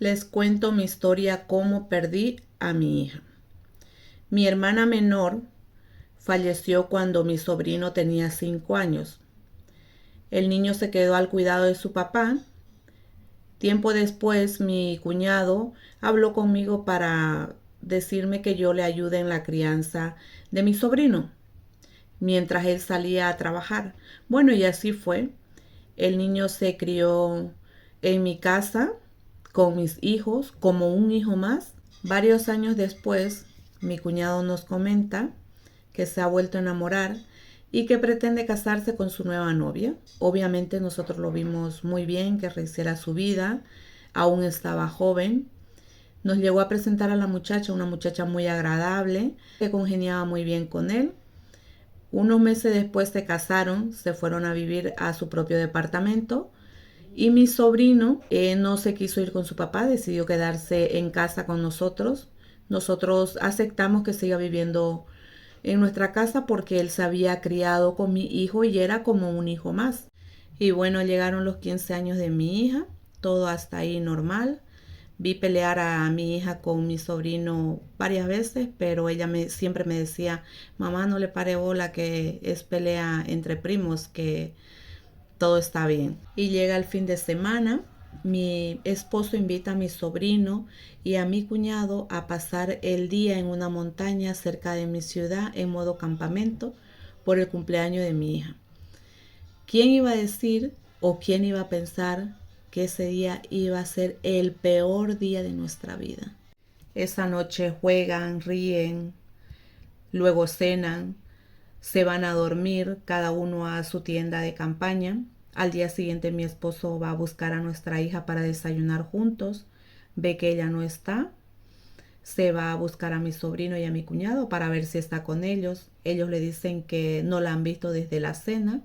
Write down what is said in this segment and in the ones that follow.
Les cuento mi historia, cómo perdí a mi hija. Mi hermana menor falleció cuando mi sobrino tenía 5 años. El niño se quedó al cuidado de su papá. Tiempo después, mi cuñado habló conmigo para decirme que yo le ayude en la crianza de mi sobrino mientras él salía a trabajar. Bueno, y así fue. El niño se crió en mi casa con mis hijos como un hijo más. Varios años después, mi cuñado nos comenta que se ha vuelto a enamorar y que pretende casarse con su nueva novia. Obviamente nosotros lo vimos muy bien, que rehiciera su vida, aún estaba joven. Nos llegó a presentar a la muchacha, una muchacha muy agradable, que congeniaba muy bien con él. Unos meses después se casaron, se fueron a vivir a su propio departamento y mi sobrino no se quiso ir con su papá, decidió quedarse en casa con nosotros. Nosotros aceptamos que siga viviendo en nuestra casa porque él se había criado con mi hijo y era como un hijo más. Y bueno, llegaron los 15 años de mi hija, todo hasta ahí normal. Vi pelear a mi hija con mi sobrino varias veces, pero ella siempre me decía, mamá, no le pare bola, que es pelea entre primos, que todo está bien. Y llega el fin de semana, mi esposo invita a mi sobrino y a mi cuñado a pasar el día en una montaña cerca de mi ciudad en modo campamento por el cumpleaños de mi hija. ¿Quién iba a decir o quién iba a pensar que ese día iba a ser el peor día de nuestra vida? Esa noche juegan, ríen, luego cenan, se van a dormir, cada uno a su tienda de campaña. Al día siguiente mi esposo va a buscar a nuestra hija para desayunar juntos. Ve que ella no está. Se va a buscar a mi sobrino y a mi cuñado para ver si está con ellos. Ellos le dicen que no la han visto desde la cena,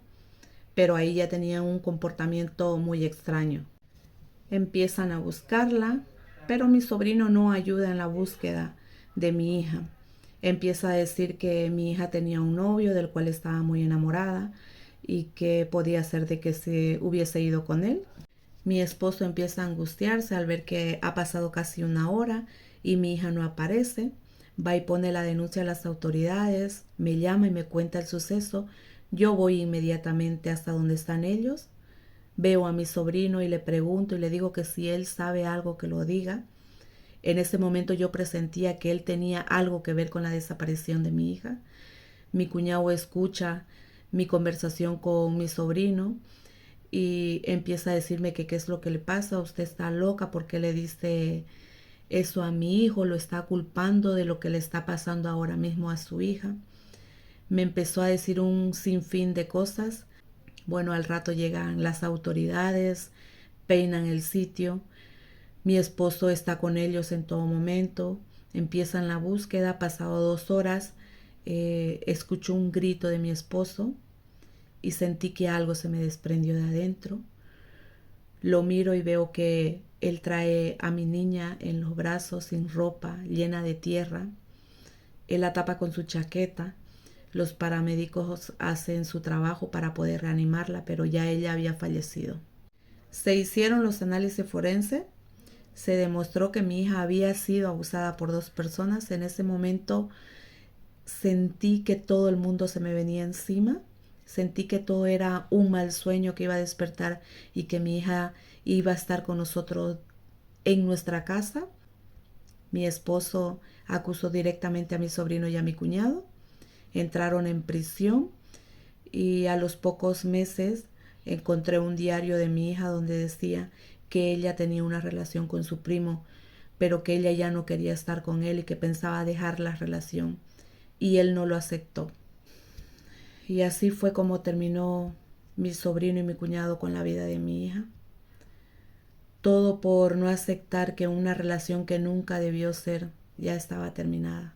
pero ahí ya tenían un comportamiento muy extraño. Empiezan a buscarla, pero mi sobrino no ayuda en la búsqueda de mi hija. Empieza a decir que mi hija tenía un novio del cual estaba muy enamorada y que podía ser de que se hubiese ido con él. Mi esposo empieza a angustiarse al ver que ha pasado casi una hora y mi hija no aparece. Va y pone la denuncia a las autoridades, me llama y me cuenta el suceso. Yo voy inmediatamente hasta donde están ellos. Veo a mi sobrino y le pregunto y le digo que si él sabe algo que lo diga. En ese momento yo presentía que él tenía algo que ver con la desaparición de mi hija. Mi cuñado escucha mi conversación con mi sobrino y empieza a decirme que qué es lo que le pasa. Usted está loca, porque le dice eso a mi hijo, lo está culpando de lo que le está pasando ahora mismo a su hija. Me empezó a decir un sinfín de cosas. Bueno, al rato llegan las autoridades, peinan el sitio. Mi esposo está con ellos en todo momento. Empiezan la búsqueda. Pasado 2 horas, escucho un grito de mi esposo y sentí que algo se me desprendió de adentro. Lo miro y veo que él trae a mi niña en los brazos, sin ropa, llena de tierra. Él la tapa con su chaqueta. Los paramédicos hacen su trabajo para poder reanimarla, pero ya ella había fallecido. Se hicieron los análisis forenses. Se demostró que mi hija había sido abusada por 2 personas. En ese momento sentí que todo el mundo se me venía encima. Sentí que todo era un mal sueño, que iba a despertar y que mi hija iba a estar con nosotros en nuestra casa. Mi esposo acusó directamente a mi sobrino y a mi cuñado. Entraron en prisión y a los pocos meses encontré un diario de mi hija donde decía que ella tenía una relación con su primo, pero que ella ya no quería estar con él y que pensaba dejar la relación, y él no lo aceptó. Y así fue como terminó mi sobrino y mi cuñado con la vida de mi hija. Todo por no aceptar que una relación que nunca debió ser ya estaba terminada.